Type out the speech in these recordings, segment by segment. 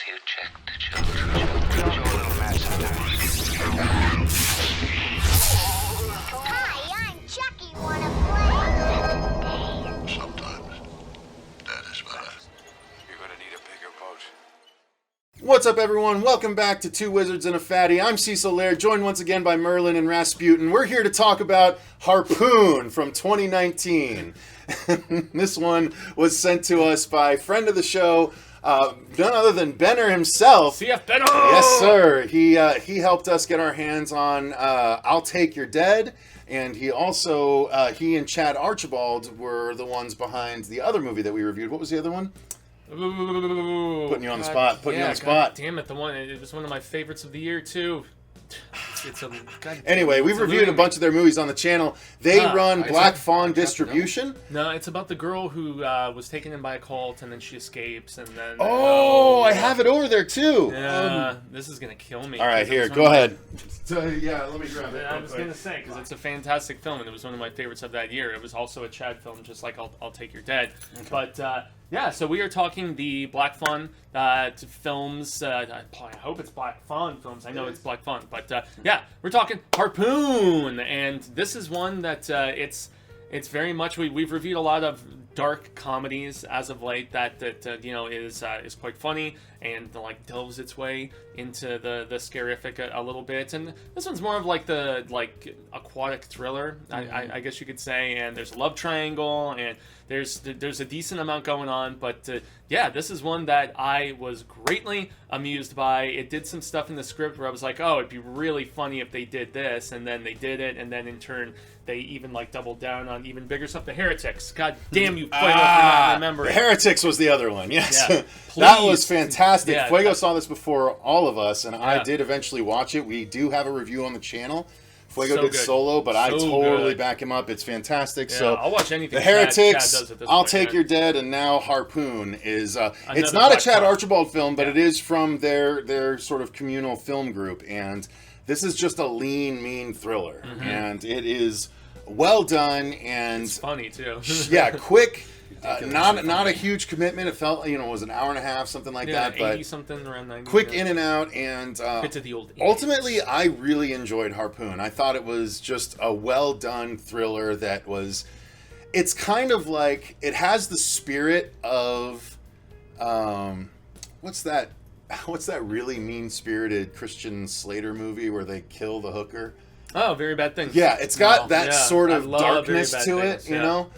you check the children. Show a little match sometimes. Hi, I'm Chucky. Wanna play? Sometimes that is better. You're gonna need a bigger boat. What's up, everyone? Welcome back to Two Wizards and a Fatty. I'm Cecil, Laird, joined once again by Merlin and Rasputin. We're here to talk about Harpoon from 2019. This one was sent to us by friend of the show, none other than Benner himself. CF Benner! Yes, sir. He helped us get our hands on I'll Take Your Dead, and he also, he and Chad Archibald were the ones behind the other movie that we reviewed. What was the other one? Putting you on the spot. Putting you on the spot. Damn it, it was one of my favorites of the year, too. Anyway, we've reviewed a bunch of their movies on the channel. They run Black Fawn Distribution. No, it's about the girl who was taken in by a cult and then she escapes and then... I have it over there too. Yeah, this is going to kill me. All right, here, go ahead. Yeah, let me grab it. I was going to say, because it's a fantastic film and it was one of my favorites of that year. It was also a Chad film, just like I'll Take Your Dead. Okay. But... yeah, so we are talking the Black Fawn films. I hope it's Black Fawn films. I know it's Black Fawn. But yeah, we're talking Harpoon. And this is one that it's very much... We've reviewed a lot of dark comedies as of late that is quite funny and like delves its way into the scarific a little bit. And this one's more of like the aquatic thriller, I guess you could say. And there's a love triangle and there's a decent amount going on, but yeah, this is one that I was greatly amused by. It did some stuff in the script where I was like, oh, it'd be really funny if they did this, and then they did it, and then in turn they even like doubled down on even bigger stuff. The Heretics, god damn you, Fuego, for not remembering. The Heretics was the other one. Yes, yeah, that was fantastic. Yeah, Fuego saw this before all of us, and I did eventually watch it. We do have a review on the channel. Fuego did solo, but I totally back him up. It's fantastic. Yeah, so I'll watch anything. The Heretics, Chad does at this I'll point, Take man. Your Dead, and now Harpoon is. It's Another not a Black Chad Fawn. Archibald film, but it is from their sort of communal film group, and this is just a lean, mean thriller, and it is well done and It's funny too. yeah, quick. Not a huge commitment. It felt, it was an hour and a half, something like that. 80 But something around 90. quick in and out, and Bit to the old 80s. ultimately, I really enjoyed Harpoon. I thought it was just a well done thriller that was. It's kind of like it has the spirit of, what's that really mean spirited Christian Slater movie where they kill the hooker? Oh, Very Bad Things. Yeah, it's got that Yeah, sort I of love darkness Very Bad to Things, it, you know?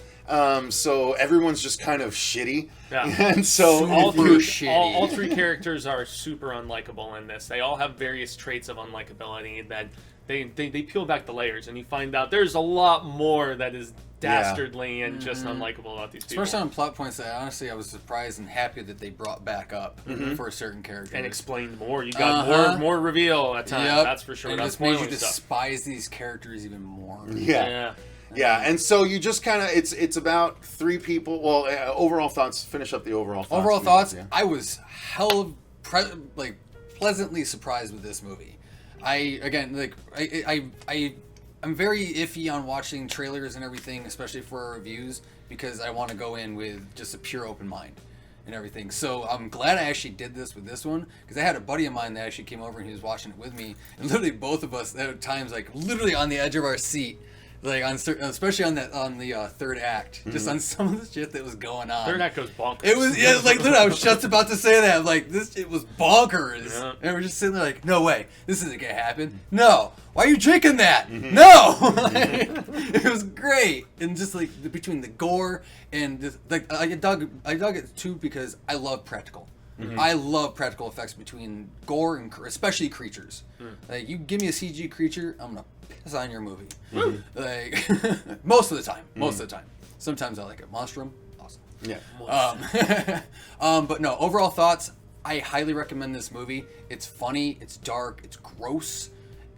So everyone's just kind of shitty. Yeah. And so all if you- all three characters are super unlikable in this. They all have various traits of unlikability that they peel back the layers and you find out there's a lot more that is dastardly and just unlikable about these people. First time plot points that honestly I was surprised and happy that they brought back up for a certain character. And explained more. You got more reveal at times, that's for sure. And it Without just made you spoiling stuff. despise these characters even more. Yeah, and so you just kind of it's about three people. Well, overall thoughts. Finish up the overall thoughts. Overall thoughts, Yeah. I was pleasantly surprised with this movie. I'm very iffy on watching trailers and everything, especially for our reviews, because I want to go in with just a pure open mind and everything. So I'm glad I actually did this with this one, because I had a buddy of mine that actually came over and he was watching it with me, and literally both of us at times literally on the edge of our seat. Especially on the third act, just on some of the shit that was going on. Third act goes bonkers. It was literally, I was just about to say that. It was bonkers, and we're just sitting there like, no way, this isn't gonna happen. No, why are you drinking that? No, it was great, and just between the gore and this, I dug it too because I love practical. I love practical effects between gore and especially creatures. You give me a CG creature, I'm gonna piss on your movie. Most of the time. Sometimes I like it. Monstrum, awesome. Yeah. But no, overall thoughts. I highly recommend this movie. It's funny. It's dark. It's gross,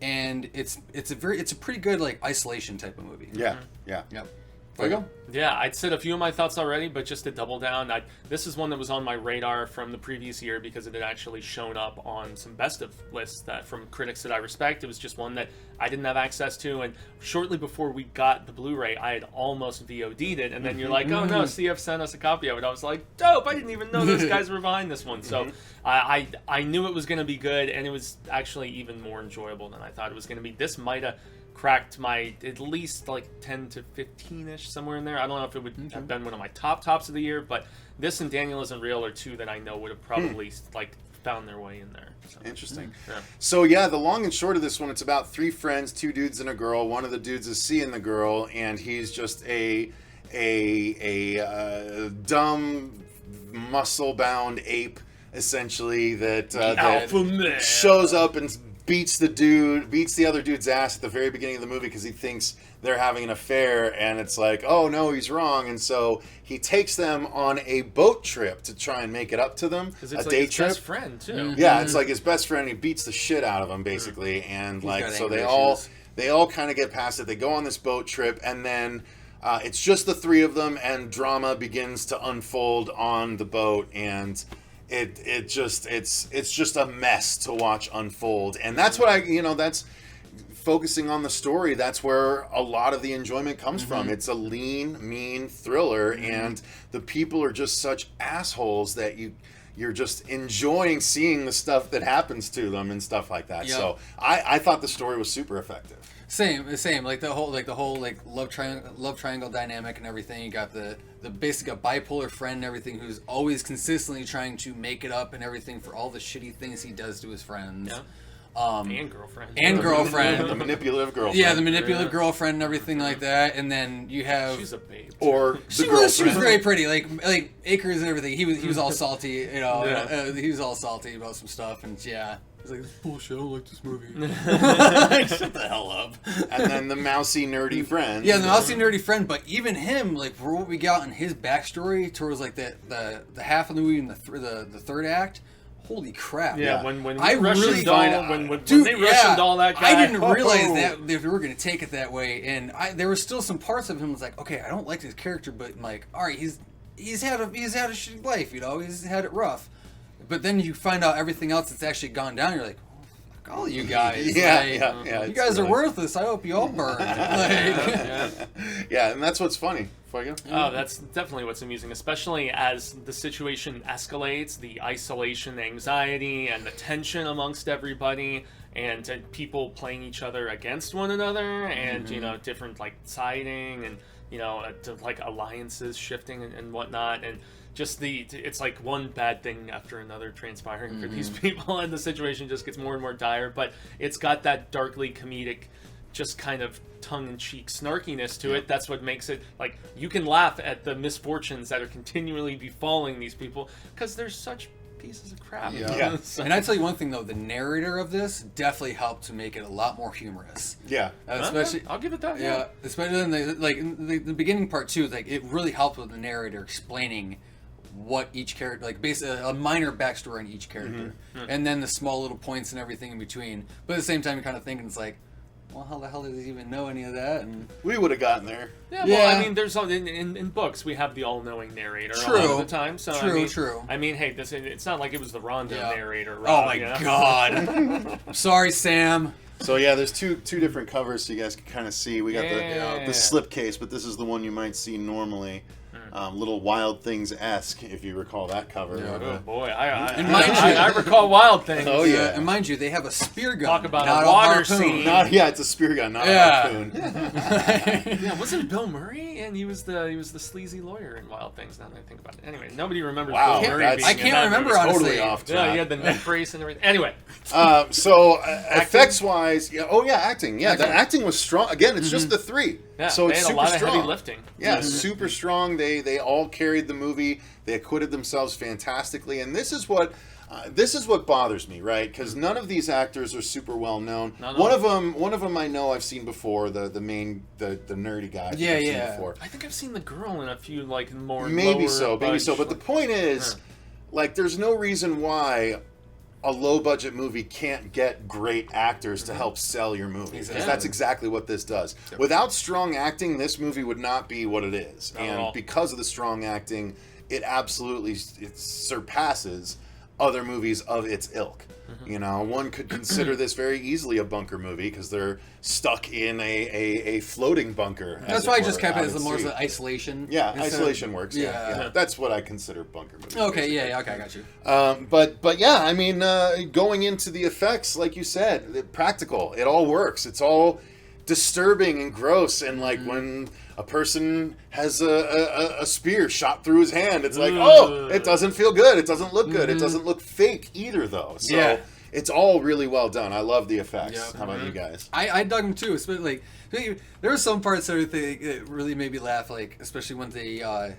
and it's a pretty good isolation type of movie. Yeah. Yeah. Yep. Fuego? Yeah, I'd said a few of my thoughts already, but just to double down, this is one that was on my radar from the previous year because it had actually shown up on some best of lists that from critics that I respect. It was just one that I didn't have access to, and shortly before we got the Blu-ray, I had almost VOD'd it, and then you're like, oh no, CF sent us a copy of it. I was like, dope! I didn't even know those guys were behind this one. So I knew it was going to be good, and it was actually even more enjoyable than I thought it was going to be. This might have cracked my at least like 10 to 15-ish, somewhere in there. I don't know if it would have been one of my tops of the year, but this and Daniel Isn't Real are two that I know would have probably like found their way in there. So. Interesting. Yeah. So yeah, the long and short of this one, it's about 3 friends, 2 dudes and a girl. One of the dudes is seeing the girl, and he's just a dumb, muscle-bound ape, essentially, that Alpha male. shows up and beats the other dude's ass at the very beginning of the movie because he thinks they're having an affair, and it's like, oh no, he's wrong, and so he takes them on a boat trip to try and make it up to them. Because a it's like day his trip. best friend too. Yeah, it's like his best friend. He beats the shit out of him basically, and He's like got so anger they all kind of get past it. They go on this boat trip, and then it's just the 3 of them, and drama begins to unfold on the boat, and it's just a mess to watch unfold. And that's what that's focusing on the story. That's where a lot of the enjoyment comes from. It's a lean, mean thriller, and the people are just such assholes that you're just enjoying seeing the stuff that happens to them and stuff like that. Yep. So I thought the story was super effective. Same. Like the whole love triangle dynamic and everything. You got the basic a bipolar friend and everything who's always consistently trying to make it up and everything for all the shitty things he does to his friends. Yeah. And girlfriend. The manipulative girlfriend. Yeah, the manipulative girlfriend and everything like that. And then you have She's a babe. Or the she girlfriend. was very pretty, like Acres and everything. He was all salty, he was all salty about some stuff, and yeah, he's like, this is bullshit. I don't like this movie. Shut the hell up. And then the mousy nerdy friend. Yeah, the mousy nerdy friend, but even him, like for what we got in his backstory towards like the half of the movie and the third act. Holy crap! Yeah, when I Russian really doll, find when dude, they Russian doll that guy, I didn't realize that they were going to take it that way, and there were still some parts of him was like, okay, I don't like this character, but I'm like, all right, he's had a shitty life, he's had it rough, but then you find out everything else that's actually gone down. You're like, oh, fuck all you guys, yeah. You guys are worthless. I hope you all burn. Yeah, and that's what's funny. Oh, that's definitely what's amusing, especially as the situation escalates, the isolation, anxiety, and the tension amongst everybody, and people playing each other against one another, and different like siding, and like alliances shifting and whatnot, and just it's like one bad thing after another transpiring for these people, and the situation just gets more and more dire. But it's got that darkly comedic, just kind of tongue-in-cheek snarkiness to it. That's what makes it like you can laugh at the misfortunes that are continually befalling these people because they're such pieces of crap. Yeah. And I tell you one thing though, the narrator of this definitely helped to make it a lot more humorous. Yeah, especially I'll give it that. Yeah, especially in the beginning part too. Like it really helped with the narrator explaining what each character, like basically a minor backstory on each character, and then the small little points and everything in between. But at the same time, you're kind of thinking it's like, well, how the hell does he even know any of that? And we would have gotten there. Yeah, well, I mean, there's in books we have the all-knowing narrator a lot of the time. So True. I mean, hey, it's not like it was the Rondo narrator. Oh my god! Sorry, Sam. So yeah, there's two different covers, so you guys can kind of see. We got the slipcase, but this is the one you might see normally. Little Wild Things-esque, if you recall that cover. Yeah. Oh boy, I recall Wild Things. Oh yeah, and mind you, they have a spear gun. Talk about not a water harpoon. scene. It's a spear gun, not a harpoon. Yeah, wasn't Bill Murray? And he was the sleazy lawyer in Wild Things. Now that I think about it. Anyway, nobody remembers Wow, Bill Murray. that's- Being I in can't that remember movie. honestly. Totally off track. Yeah, he had the neck brace and everything. Anyway, So effects-wise, acting. Yeah, the acting was strong. Again, it's just the 3. yeah, So they it's had a super lot of strong. heavy lifting. Yeah, super strong. They all carried the movie. They acquitted themselves fantastically, and this is what bothers me, right? Because none of these actors are super well known. One of them I know I've seen before. The nerdy guy. I've seen before. I think I've seen the girl in a few like more Maybe lower so. budge, But the point is, like, there's no reason why a low-budget movie can't get great actors to help sell your movie. Because Exactly. that's exactly what this does. Without strong acting, this movie would not be what it is. Not at And all. because of the strong acting, it absolutely surpasses other movies of its ilk. You know, one could consider this very easily a bunker movie because they're stuck in a floating bunker. as That's it why I were, just kept it out as at more sea. of isolation. Yeah, instead of- isolation works. Yeah, Yeah. yeah. That's what I consider bunker movies. Okay, basically. yeah, okay, I got you. But yeah, I mean, going into the effects, like you said, practical. It all works. It's all disturbing and gross. And like when a person has a spear shot through his hand, it's like, oh, it doesn't feel good. It doesn't look good. It doesn't look fake either, though. So Yeah. it's all really well done. I love the effects. Yep. How about you guys? I dug them too, especially like there were some parts that really made me laugh, like especially when the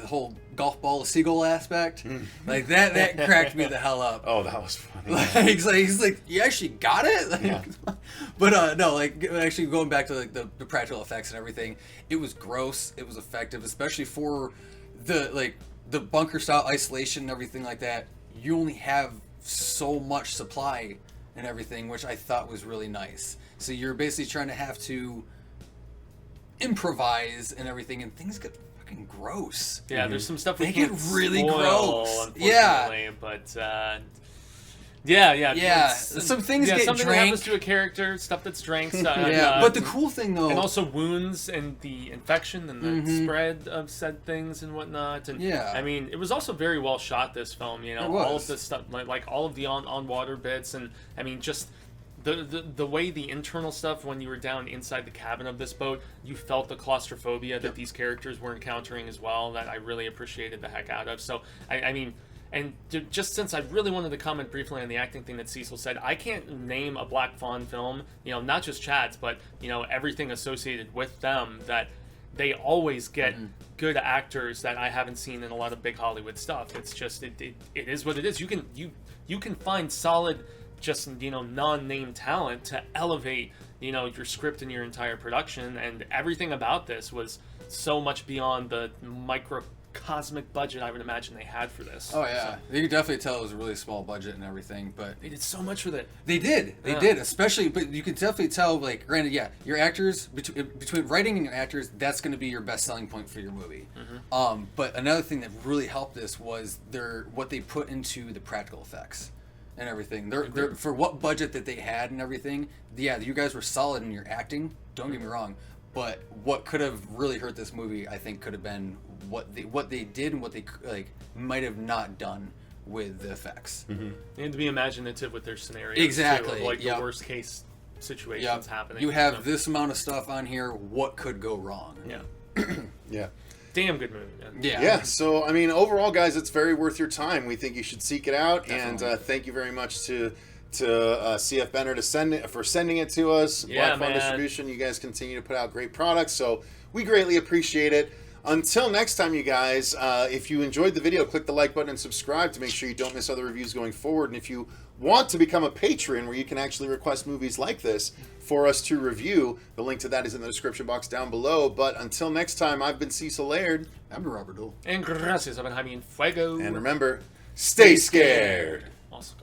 whole golf ball seagull aspect, like that cracked me the hell up. Oh, that was funny. Like, he's like, you actually got it? Like, Yeah. But no, like actually going back to like the practical effects and everything, it was gross. It was effective, especially for the bunker style isolation and everything like that. You only have so much supply and everything, which I thought was really nice. So you're basically trying to have to improvise and everything, and things get fucking gross. Yeah, there's some stuff we They can't get really spoil, gross. unfortunately, but yeah. Yeah, it's- some things get something drank. that happens to a character, stuff that's drank. Yeah, but the cool thing though, and also wounds and the infection and the spread of said things and whatnot. And Yeah. I mean, it was also very well shot. This film, you know, It was. all of the stuff, like all of the on water bits, and I mean, just the way the internal stuff when you were down inside the cabin of this boat, you felt the claustrophobia that these characters were encountering as well. That I really appreciated the heck out of. So I mean. And just since I really wanted to comment briefly on the acting thing that Cecil said, I can't name a Black Fawn film, you know, not just Chad's, but, you know, everything associated with them, that they always get good actors that I haven't seen in a lot of big Hollywood stuff. It's just, it is what it is. You can find solid, just, you know, non-name talent to elevate, you know, your script and your entire production, and everything about this was so much beyond the microcosmic budget I would imagine they had for this. oh yeah, you could definitely tell it was a really small budget and everything, but They did so much with it. they did, especially. But you could definitely tell, like, granted, yeah, your actors between writing and your actors, that's going to be your best selling point for your movie. But another thing that really helped this was what they put into the practical effects and everything. They're for what budget that they had and everything. Yeah, you guys were solid in your acting. Don't get me wrong, but what could have really hurt this movie, I think, could have been what they did and what they like might have not done with the effects. They had to be imaginative with their scenarios. Exactly, Too, of, like yep. the worst case situations Yep. happening. You have know? this amount of stuff on here. What could go wrong? Yeah. Yeah. Damn good movie, man. Yeah, so I mean, overall, guys, it's very worth your time. We think you should seek it out, Definitely. and thank you very much to CF Benner for sending it to us. Yeah, Black Fawn man. Distribution. You guys continue to put out great products, so we greatly appreciate it. Until next time, you guys, if you enjoyed the video, click the like button and subscribe to make sure you don't miss other reviews going forward. And if you want to become a patron where you can actually request movies like this for us to review, the link to that is in the description box down below. But until next time, I've been Cecil Laird. I'm a Robert Duell. And gracias, I've been Jaime and Fuego. And remember, stay scared. Also,